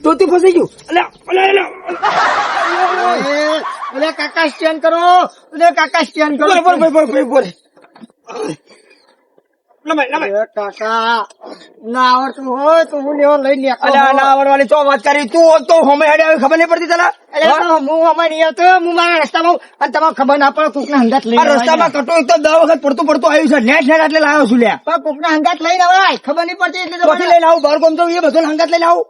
ચોથી ફસાઈ ગયું કાકા સ્ટેન્ડ કરો કાકા સ્ટેન્ડ કરો કાકા ના આવડતું હોય તો હું લેવા લઈ લે ના આવડવાની તો વાત કરી તું તો હમે હેડે ખબર નહીં પડતી તને હું હમે નહીં આવતો હું મારા રસ્તામાં અને તમારે ખબર ના પડે કોકના હંગાત લઈ રસ્તામાં કટો તો 10 વખત પડતું આવ્યું છે નેટ એટલે લાવ્યો છું લ્યા પણ કોકના હંગાત લઈને આવે ખબર નહીં પડતી એટલે પછી લઈને આવું બાર કોમ તો એ બધું હંગાત લઈને આવું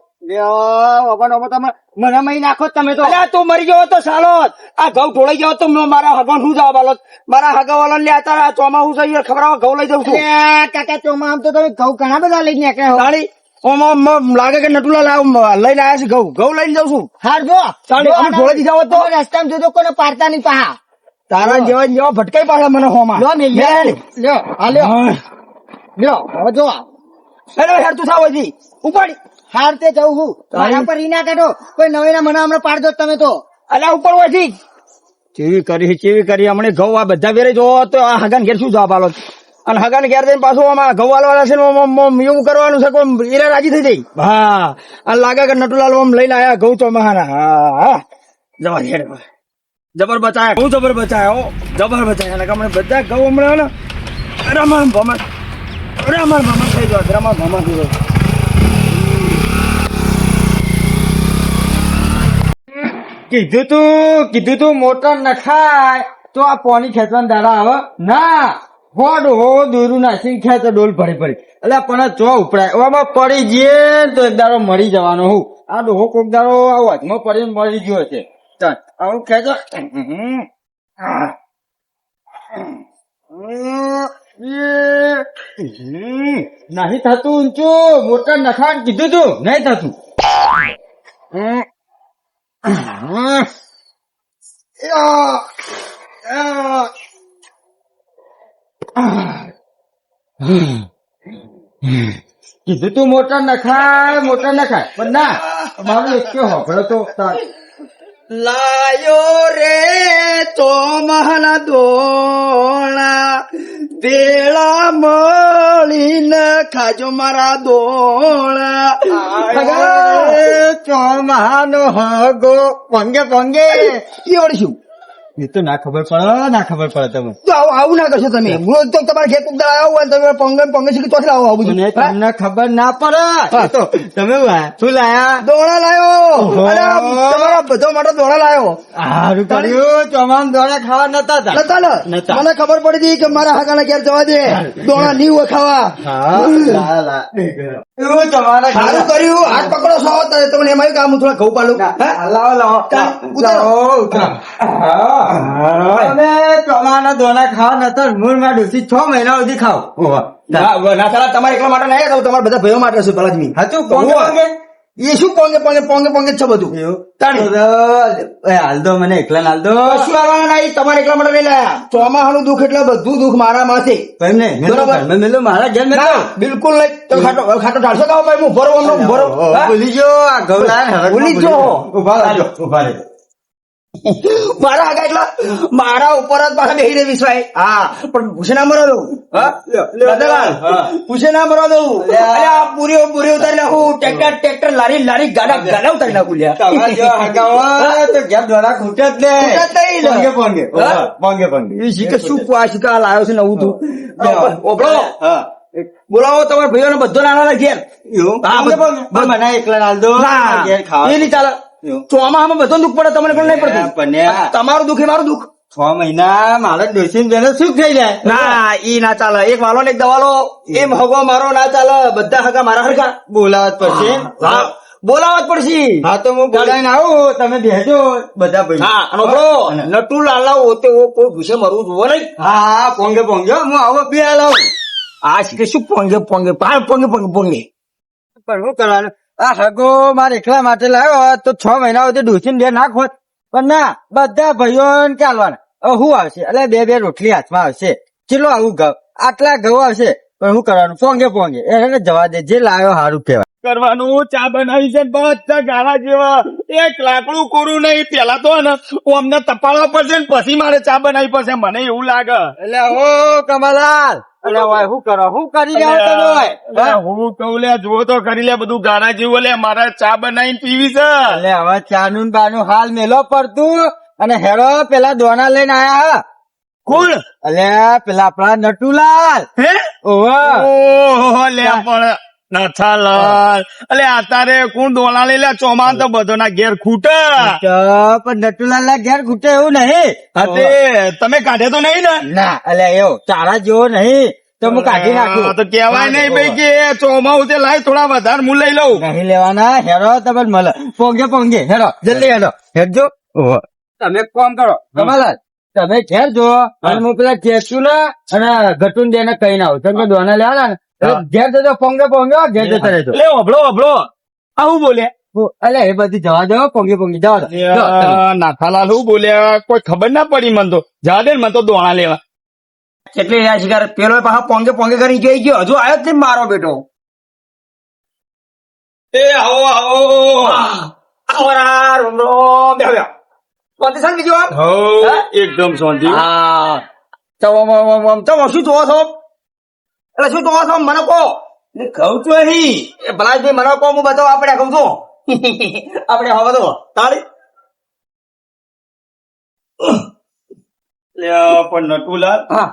મને મહી નાખો તમે તો તું મરી ગયો તો સાલો આ ઘઉં ઢોળાઈ ગયો તો મારા હગવાન શું જવાબ આલો મારા હગાવાલા લે આ ચોમાસું છે ખબર ઘઉં લઈ જાઉં છું કાકા ચોમા આમ તો તમે ઘઉં ઘણા બધા લઈ નીકળ્યા લાગે કે નટુલા લઈને આવ્યા છે ઘઉં લઈને જાઉં છું હાર જો ઢોળાઈ દીધા હોત તો રસ્તામાં જોજો કોને પાડતા નહીં પા તારા જેવા ભટકાઈ પાડે મને હોમાં લ્યો હવે જો હેર તું થાવ હજી ઉપાડી હાર તે જવું છું મારા પર ઈ ના કાઢો કોઈ નવીના મને હમણાં પાડજો તમે તો અલા ઉપર હોય ઠીક ચેવી કરી હમણે ઘઉં આ બધા વેરે જો તો આ હગાન ઘેર શું જવાબ આલો અને હગાન ઘેર જઈને પાછું આમાં ઘઉં વાળવાના છે એવું કરવાનું છે કોઈ એરા રાજી થઈ જાય હા અને લાગે કે નટુલાલ ઓમ લઈને આયા ઘઉં તો મહાના હા જવા હેડ જબર બચાયા ઘઉં જબર બચાયા જબર બચાયા એટલે હમણાં બધા ઘઉં હમણાં રમણ ભમણ થઈ ગયો રમણ ભમણ થઈ ગયો કીધું તું મોટર નખાય તો આ પાણી ખેંચવાના દાડા આવે ના હોડ હો દોરું નાખીને ખેંચે ડોલ ભરી એટલે પણ ચો ઉપડાય એવામાં પડી જઈએ તો એક દાડો મરી જવાનો હું આ ડોહો કોક દાડો હાથમાં પડીને મરી ગયો છે આવું ખેંચો નહીં થતું ઊંચું મોટર નખાય કીધું તું નહીં થતું કીધું તું મોટર નખાય પણ ના મારું એક હોભળો તો લાયો રે ચોમાના દોણા વેળા મળીને ખાજો મારા દોણા ચોમાનો હગો પંગે એવડશું એ તો ના ખબર પડે તમે તો આવું ના કરશો તમે રોજ તો તમારે ખેત ઉગતા આવો તમે પંગે શીખી તો આવો આવું બધું તમને ખબર ના પડે તો તમે શું લાયા દોડા લાયો તમારા બધો માટે દોડા લાયો સારું કર્યું ચોમાન દોડા ખાવા નતા મને ખબર પડી હતી કે મારા હગાના ઘેર જવા દે દોડા નહીં ખાવા એવું તમારે સારું કર્યું હાથ પકડો છો તમને એમાં કામ થોડા ઘઉં પાલું લાવો ચોમાના દોણા ખાવા નતા મૂળ માં ડોસી 6 મહિના સુધી ખાવ ના સાલા તમારે એકલા માટે નહીં તમારા બધા ભાઈઓ માટે છે પલાજમી હાચું એ શું પોંગે છે બધું હાલ દો મને એકલા હાલ દો શું આવવાના નહીં તમારે એકલા માટે નહીં લાયા ચોમાહાનું દુઃખ એટલે બધું દુઃખ મારા માથે મારા ઘેર બિલકુલ નહીં ખાટો ઢાળશો કાવ ભાઈ હું ભરો ભૂલી ગયો આ ઘઉં ભૂલી ગયો ઉભા મારા આગળ એટલા મારા ઉપર જ પાછા બેસી દે વિશ્વાય હા પણ પૂછે ના મરો દઉં પૂછે ના મરો દઉં પૂરી ઉતારી નાખું ટ્રેક્ટર લારી ગાડા ઉતારી નાખું શું શીખા લાવ્યો છે નવું તું બોલાવો તમારા ભાઈઓ બધો નાના ઘેર એકલા એ નહીં ચાલે ચોમામાં બધો દુઃખ પડે તમને પણ નહીં પડતું તમારું દુઃખ એ મારું દુઃખ 6 મહિના મારા ડોસી બેન સુખ થઈ જાય ના ઈ ના ચાલે એક વાલો ને એક દવાલો એમ હગો મારો ના ચાલે બધા હગા મારા હરખા બોલાવત પડશે પડશે હા તો હું બોલાવીને આવું તમે બેસજો બધા ભાઈ નટુ લાલા ઓતે કોઈ ભૂસે મરવું જોવો નહીં હા પોંગે હું આવો બે લાવ આ શીખે શું પોંગે પણ શું કરવાનું આ હગો મારે એકલા માટે લાવ્યો તો 6 મહિના સુધી ડોસીને બે નાખ હોત પણ ના બધા ભાઈઓ ચાલવાના શું આવશે એટલે બે રોટલી હાથમાં આવશે ચેલો આવું ઘઉં આટલા ઘઉં આવશે પણ શું કરવાનું પોંગે એને જવા દે જે લાવ્યો સારું કહેવાય કરવાનું ચા બનાવી છે બધા ગાળા જેવા એક લાકડું કોરું નહીં પેલા તો ને અમને તપાડવા પડશે ને પછી મારે ચા બનાવી પડશે મને એવું લાગે એટલે ઓ કમલાલ એટલે ભાઈ શું કરો શું કરી રહ્યા તમે હું કહું લે જુઓ તો કરી લે બધું ગાળા જેવું લે મારે ચા બનાવીને પીવી છે એટલે હવે ચાનું બાનું હાલ મેલો પડતું અને હેરો પેલા દોણા લઈને આયા કોણ એટલે પેલા આપણા નટુલાલ હે ઓહો ઓહો લે પણ નથાલાલ અલે આતારે કોણ દોણા લઈ લે ચોમાન તો બધો ના ઘેર ખૂટે પણ નટુલાલ ના ઘેર ખૂટે એવું નહીં તે તમે કાઢે તો નહીં ને ના એટલે એવું ચારા જેવો નહીં તો હું કાઢી નાખું તો કેવાય નહીં ભાઈ કે ચોમાવું તે લાય થોડા વધારે હું લઈ લઉં નહીં લેવાના હેરો તમે મળે પોંગે પોંગે હેરો જલ્દી હેરો હેરજો ઓહો તમે કોમ કરો કમલાલ તમે ઘેર જો અને હું પેલા ચેચું ને અને ઘટું દે ને કઈ ના આવું તમે દોના લેવાના ને ઘેર જજો પોંગે પોંગે ઘેર જતા રહેજો લે અભળો આવું બોલે અલે એ બધી જવા દો પોંગે પોંગે જવા દો નાથાલાલ શું બોલ્યા કોઈ ખબર ના પડી મને તો જા દે ને મને તો દોણા લેવા એટલે યાર શિકાર પેલો પાછા પોંગે પોંગે કરી જોઈ ગયો હજુ આવ્યો જ નહીં મારો બેટો એ આવો આવરા રૂમરો બેહો બેહો કોણ સંગ બીજો હો એકદમ શાંતિ હા ચવો શું જોવો છો એટલે શું જોવો છો મને કહો કહું છું અહીં એ ભલાભાઈ મને કહો હું બતાવો આપણે કહું છું આપણે હવે તો તાળી પણ નટુલાલ હા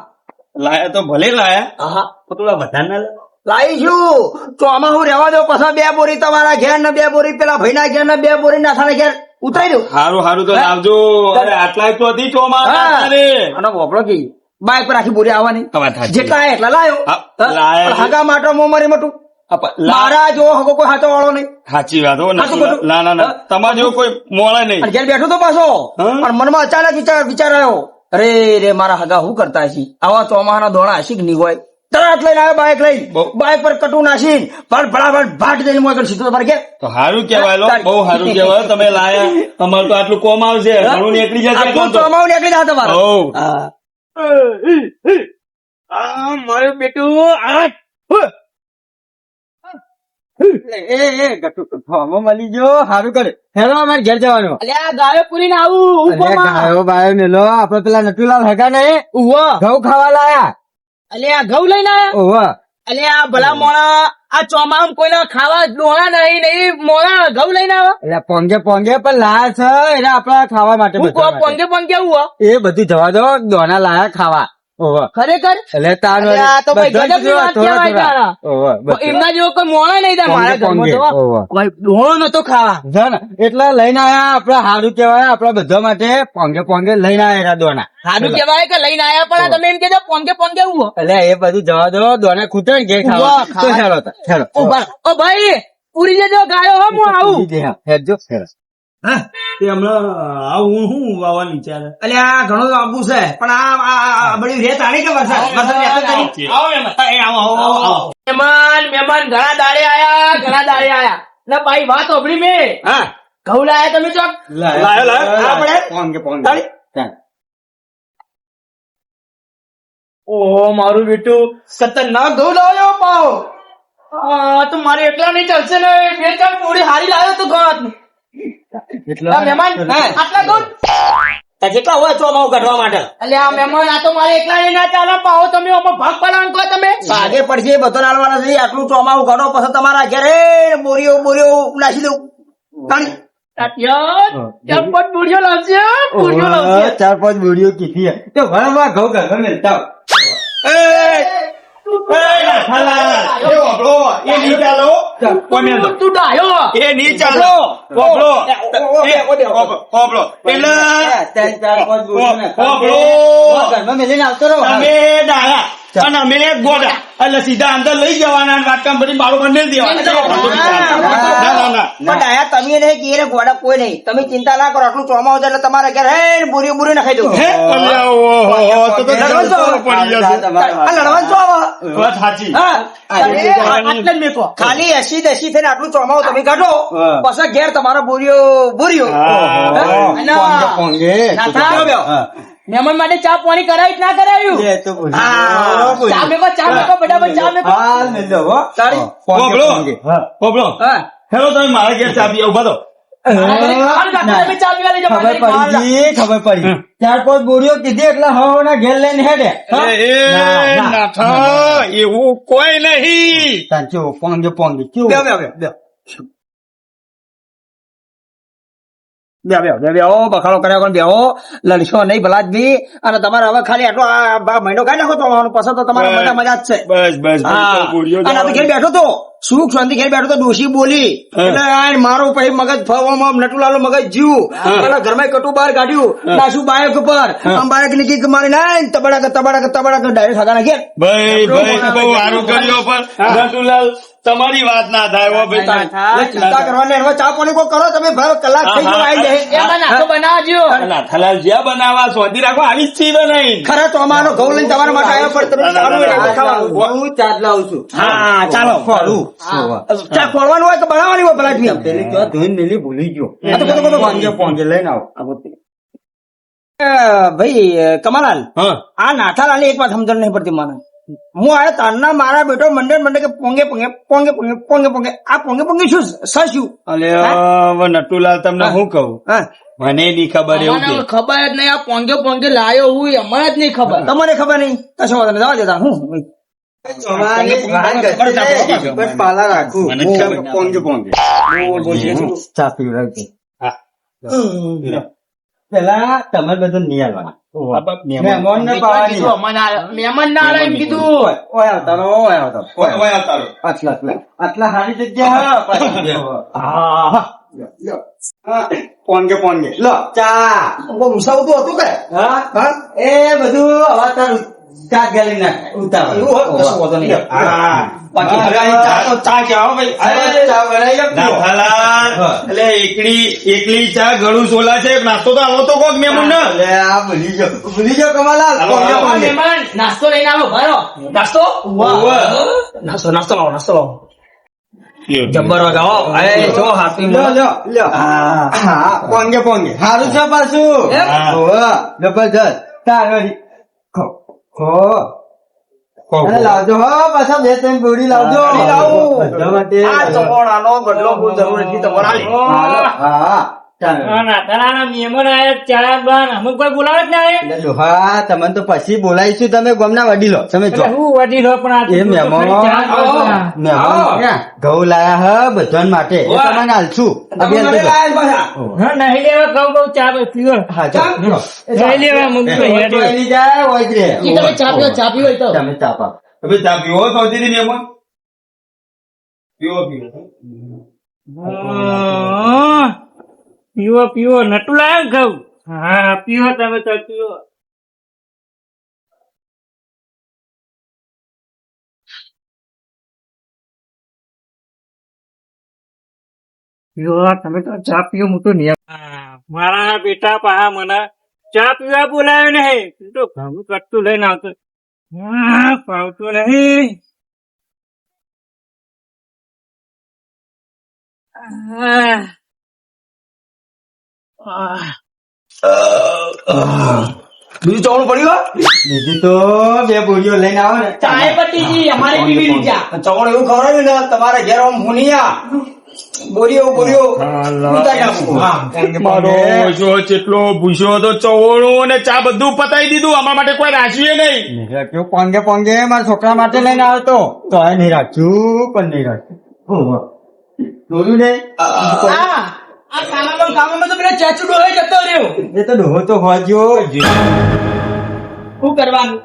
લાયા તો ભલે લાયા હા તો થોડા વધારે ના લાવીશું તો આમાં હું રહેવા દો પછી 2 બોરી તમારા ઘેર ને 2 બોરી પેલા ભાઈના ઘેર ને 2 બોરી નાથાના ઘેર ઉતારી દઉં હારું તો લાવજો અરે આટલા તો હતી ચોમા અને વપરો કે બાઈક પર આખી બોરી આવવાની જેટલા આયા એટલા લાયો હાગા માટો મોમારી મોટું મારા જો હકો કોઈ હાથો વાળો નહીં સાચી વાત હો ના તમારે જેવો કોઈ મોળે નહીં ઘેર બેઠો તો પાછો પણ મનમાં અચાનક વિચાર આવ્યો અરે રે મારા હગા શું કરતા હશે આવા ચોમાના દોણા હશે કે નહીં હોય તરત લઈને આવ્યો બાઈક લઈ બાઈક પર કટુ નાખીને ફટાફટ ભાટ દઈને મોકલ સીધો તમારે ઘેર તો સારું કેવાય બહુ સારું કેવાય તમે લાયા તમારે તો આટલું કોમ આવશે ઘણું નીકળી જશે ચોમાવું નીકળી જાય તમારે મારું બેટું મળી ગયો સારું કરે હેલો અમારે ઘેર જવાનું ગાયો પૂરીને આવું ગાયો બાયો મેલો આપડે પેલા નટુલાલ હગા ને ઘઉં ખાવા લાયા અલ્યા ઘઉં લઈને આયા ઓવા અલ્યા ભલા મોણા આ ચોમામાં કોઈને ખાવા ડોળા નહીં મોણા ઘઉં લઈને આવા એટલે પોંગે પણ લાયા છે એટલે આપડા ખાવા માટે પોંગે પોંગે આવું એ બધું જવા દો દોના લાયા ખાવા ઓવા ખરેખર એટલે તાર તો ભાઈ ગજબની વાત કહેવાય એમના જેવો કોઈ મોણા નહીં થાય મારા ઘરમાં તો કોઈ ડોળો નતો ખાવા એટલે લઈને આયા આપડા સારું કેવાય આપડા બધા માટે પોંગે લઈને આયા દોના સારું કેવાય કે લઈને આયા પણ તમે એમ કેજો પોંગે આવું એટલે એ બધું જવા દો દોના ખૂટે ને ઘેર ખાવા ખેલો ઓ ભાઈ પૂરી જજો ગાયો હો હું આવું હેરજો હમણાં આવું હું વાવા વિચારે એટલે આ ઘણું આપવું છે પણ આ બધી રેત આણી કે મહેમાન ઘણા દાડે આયા ને ભાઈ વાત ઓબળી મેં ઘઉં લાયા તમે ચોક ઓહો મારું બેટું ખતરનાક ઘઉં લાવ્યો પાવ તો મારે એકલા નહીં ચાલશે ને 2-4 પૂરી હારી લાવ્યો તો ઘઉં મહેમાન આટલા ઘઉં કેટલા હોય ચોમાવું કાઢવા માટે એટલે આ મહેમાન આ તો મારે એકલા નહીં ના ચાલે પાવો તમે ભાગ પડાવ કહો તમે ભાગે પડશે બધો લાલવાના છે આટલું ચોમાવું કાઢો પછી તમારા ઘરે બોરીઓ નાખી દઉં 4-5 બુડીઓ લાવશે 4-5 બુડીઓ કીધી તો ભણવા ઘઉં કાઢવા મેલતા તું ડાયો એ નહીં ચાલો અને અમે ગોડા એટલે સીધા અંદર લઈ જવાના વાટકામ ભરી મારું બંને દેવાના તમે નહીં કે ગોડા કોઈ નહીં તમે ચિંતા ના કરો આટલું ચોમાવું એટલે તમારે ઘરે બોરી નાખી દઉં ખાલી 80 થઈને આટલું ચોમાવું તમે કાઢો પછી ઘેર તમારો બોરીઓ મહેમાન માટે ચા પાણી કરાવી કે ના કરાવ્યું લે તો બોલી ચા મેકો ફટાફટ ચા મેકો હા લે લો હો તારી પોગળો. હા પોપડો હા હેલો તમે મારા ઘેર ચા પીવા ઉભા તો તમે ચા પીવા લઈ જાઓ ખબર પડી ખબર પડી ચાર પાંચ બોરીઓ કીધી એટલે હવાના ઘેર લઈને હેડે એ નાથા એવું કોઈ નહીં. તાંચો પોંગે બેહો બખાડો કર્યા પણ બેહો લડશો નહીં ભલા જ બી અને તમારે હવે ખાલી આટલો આ મહિનો કાઢી નાખો તો પછી તો તમારે બધા મજા જ છે બસ બસ હા. અને આ તો ઘેર બેઠો તો સુખ શાંતિ ઘેર બેઠો તો ડોશી બોલી એટલે આ મારો પછી મગજ ફરવામાં નટુલાલ નું મગજ જીવ પેલા ઘરમાં કટુ બહાર કાઢ્યું નાસુ બાયક ઉપર આમ બાયક નીકળી મારી ના તબડાક ડાયરેક્ટ ખાતા નાખે ભાઈ ભાઈ બહુ સારું કર્યો પણ નટુલાલ તમારી વાત ના થાય હો ભાઈ. ચિંતા કરવાની હવે ચા પાણી કોઈ કરો તમે ભાઈ કલાક થઈ ગયો આવી જાય એમાં નાસ્તો બનાવજો નાથાલાલ જ્યાં બનાવવા શોધી રાખો આવી જ ચીજ બનાવી. ખરા તો અમારો ઘઉં લઈને તમારા માટે આવ્યો પણ તમે સારું એટલે ખાવાનું. હું ચાટ લાવું છું. હા ચાલો ખોરું ચા ખોરવાનું હોય તો બનાવવાની હોય પેલા પેલી તો ધોઈને મેલી ભૂલી ગયો. આ તો બધું પોંગે લઈને આવો. ભાઈ કમલાલ હા આ નાથાલાલ એક વાત સમજણ નહીં પડતી મને હું આયા તારના મારા બેટો મંડે કે પોંગે આ પોંગે શું શું અલે હવે નટુલાલ તમને શું કહું હા મને ની ખબર એવું મને કે ખબર જ નહીં આ પોંગે લાયો હું અમને જ નહીં ખબર તમને ખબર નહીં કશો વાંધો નહીં જવા દેતા હું બસ પાલા રાખું. મને જ ખબર. પોંગે. ચા પીવડાવજો. પેલા તમે બધું નિહાળવાના. મહેમાન ને પાવાની. મહેમાન ના આવે એમ કીધું ઓય આવતા રહો, ઓય આવતા રહો. ઓય આવતા રહો. આટલા સારી જગ્યા હા. પોંગે લો ચા. ઉસાવતું હતું કે હા એ બધું હવે તારું ચા ગાલી નાખ ઉતાવળ. એવું હોય કશો વાંધો નહીં હા. બાકી હવે અહીં ચા તો ચા કહેવાય ભાઈ અરે ચા બનાવી લો. નાથાલાલ એટલે એકલી ચા ગળું સોલા છે નાસ્તો તો આવો તો કોક મેમુન ને અલે આ ભૂલી જાઓ કમાલાલ. પોંગે. મહેમાન નાસ્તો લઈને આવો ભારો નાસ્તો નાસ્તો લાવો જબ્બર વગાવો એ જો હાથી લ્યો. હા પોંગે હારું છે પાછું. હા. હોવે, જબરજસ્ત. તારી ખો અને લાવજો હો પાછા 2-3 ગોળી લાવજો. ગોળી લાવું. બધા માટે. આ ચપોણાનો ગડલો બહુ જરૂર નથી તમારે હા ચાલો. મહેમાન આયા ચા બાન અમુક કોઈ બોલાવે જ ના એટલે ડોહા તમને તો પછી બોલાવીશું. તમે ગમના વડીલો તમે જો હું વડી લો પણ એ મહેમાન ઘઉં લાયા હ બધા માટે એ તમને હાલશું. આ બેન તો જો. નહીં લેવા કહું ચા પીવો હા ચાલો. નહીં લેવા મૂકજો એની જાય હોય જ રે. તમે ચા પીવો તો તમે ચા પાવ. હવે ચા પીવો સૌથી મેમુન પીવો પીવો નટુલાલ ખાવ હા પીવો તમે તો પીવો તમે તો ચા પીવો હું તો નિયમ મારા બેટા પા મને ચા પીવા બોલાવ્યો નહીં તું તો ઘણું કટતું લઈને આવતો પાવતું નહીં બીજું ચોળું પડ્યું બીજી તો 2 બોરીઓ લઈને આવો ને. ચાય પટ્ટી જી અમારે પીવી લીધા ચોળ એવું ખવડાવ્યું ને તમારા ઘેર આમ હુનિયા બોરીઓ ઉતારી નાખું મારો જો જેટલો ભૂસ્યો હતો ચવોળો ને ચા બધું પતાવી દીધું અમારા માટે કોઈ રાખ્યું નહીં. નહીં રાખ્યું. પોંગે મારા છોકરા માટે લઈને આવતો તો એ નહીં રાખ્યું પણ નહીં રાખ્યું. જોયું ને આ કામમાં તો પેલા ચાચુ ડોહે જતો રહ્યો એ તો ડોહો તો હોજો. શું કરવાનું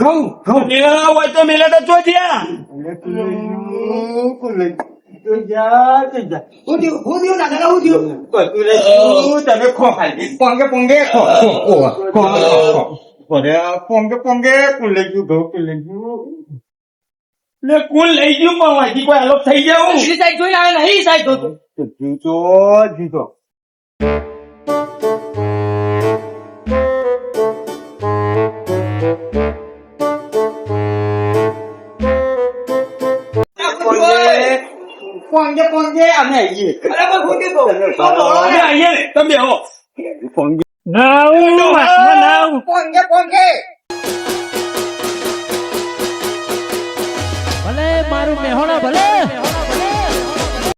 ઘઉં ઘઉં મેળા હોય તો મેળા તો ચોજ્યા તમે ખો ખાલી પોંગે ખો પોંગે કુલે ગયું ઘઉં કુલે ગયું. ને કુલ લઈ ગયું પણ વાંચી કોઈ અલોપ થઈ જાઉં બીજી સાઈડ જોઈને આવે નહીં સાઈડ જોતો જીતો પોંગે પોંગે અમે આવીએ અરે પણ ફોન કીધો. અમે આવીએ ને, તમે બેહો. પોંગે પોંગે ભલે મારું મેહોણા ભલે